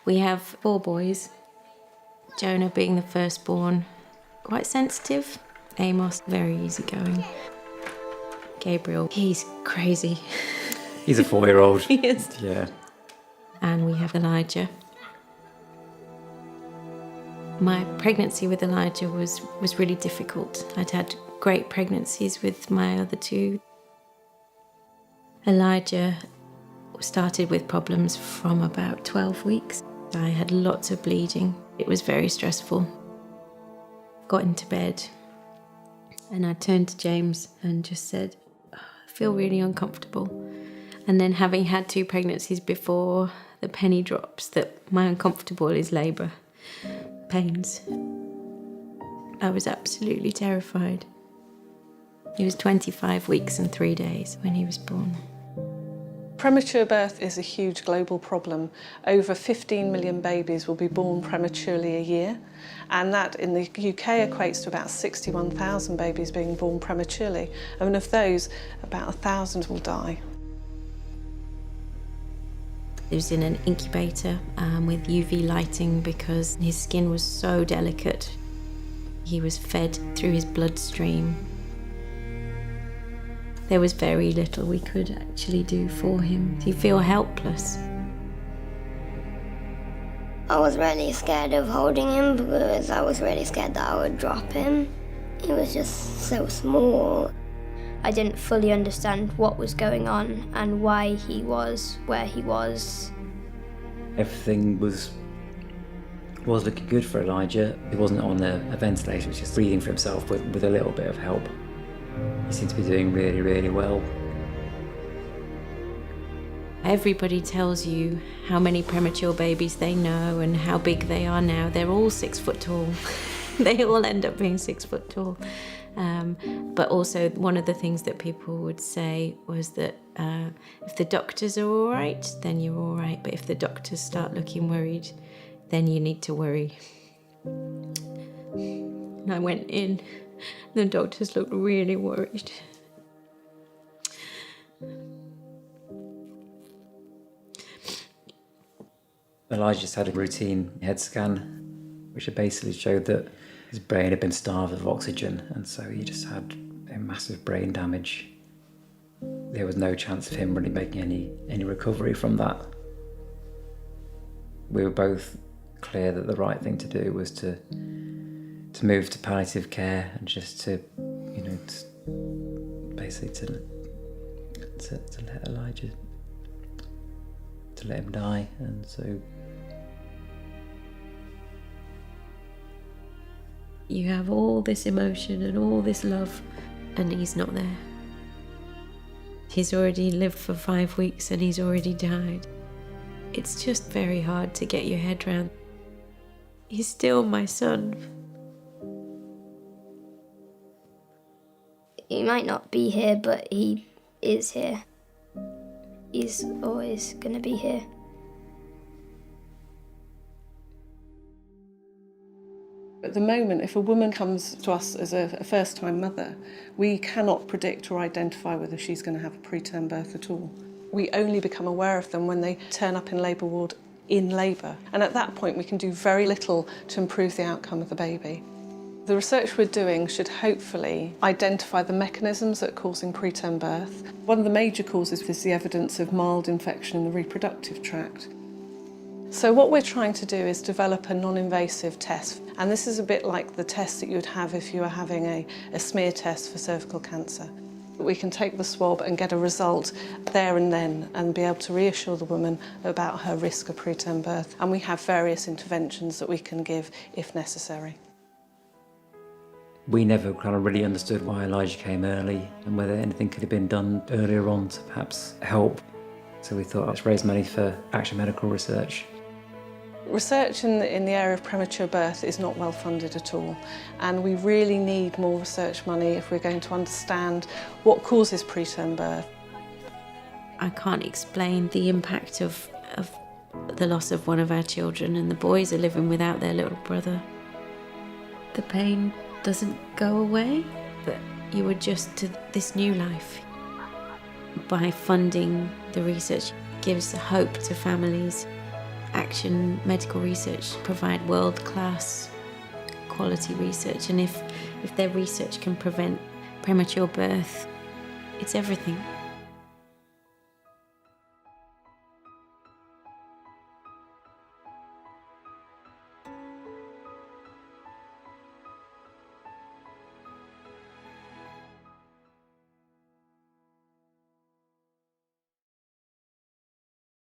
We have 4 boys, Jonah being the firstborn, quite sensitive. Amos, very easygoing. Gabriel, he's crazy. He's a 4-year-old. He is. Yeah. And we have Elijah. My pregnancy with Elijah was really difficult. I'd had great pregnancies with my other 2. Elijah started with problems from about 12 weeks. I had lots of bleeding. It was very stressful. Got into bed and I turned to James and just said, "Oh, I feel really uncomfortable." And then having had 2 pregnancies before, the penny drops that my uncomfortable is labour pains. I was absolutely terrified. He was 25 weeks and 3 days when he was born. Premature birth is a huge global problem. Over 15 million babies will be born prematurely a year, and that in the UK equates to about 61,000 babies being born prematurely, and of those, about 1,000 will die. He was in an incubator with UV lighting because his skin was so delicate. He was fed through his bloodstream. There was very little we could actually do for him. You feel helpless. I was really scared of holding him because I was really scared that I would drop him. He was just so small. I didn't fully understand what was going on and why he was where he was. Everything was looking good for Elijah. He wasn't on a ventilator, he was just breathing for himself with a little bit of help. He seemed to be doing really, really well. Everybody tells you how many premature babies they know and how big they are now. They're all 6 foot tall. They all end up being 6 foot tall. But also one of the things that people would say was that if the doctors are all right, then you're all right. But if the doctors start looking worried, then you need to worry. And I went in. The doctors looked really worried. Elijah just had a routine head scan, which had basically showed that his brain had been starved of oxygen, and so he just had a massive brain damage. There was no chance of him really making any recovery from that. We were both clear that the right thing to do was to move to palliative care and just to let Elijah, to let him die. And so you have all this emotion and all this love, and he's not there. He's already lived for 5 weeks and he's already died. It's just very hard to get your head around. He's still my son. He might not be here, but he is here. He's always going to be here. At the moment, if a woman comes to us as a first-time mother, we cannot predict or identify whether she's going to have a preterm birth at all. We only become aware of them when they turn up in labour ward in labour. And at that point, we can do very little to improve the outcome of the baby. The research we're doing should hopefully identify the mechanisms that are causing preterm birth. One of the major causes is the evidence of mild infection in the reproductive tract. So what we're trying to do is develop a non-invasive test, and this is a bit like the test that you would have if you were having a smear test for cervical cancer. We can take the swab and get a result there and then and be able to reassure the woman about her risk of preterm birth, and we have various interventions that we can give if necessary. we never kind of really understood why Elijah came early and whether anything could have been done earlier on to perhaps help. So we thought, let's raise money for Action Medical Research. Research in the area of premature birth is not well funded at all, and we really need more research money if we're going to understand what causes preterm birth. I can't explain the impact of the loss of one of our children, and the boys are living without their little brother. The pain doesn't go away, but you adjust to this new life. By funding the research, it gives hope to families. Action Medical Research provide world-class quality research, and if their research can prevent premature birth, it's everything.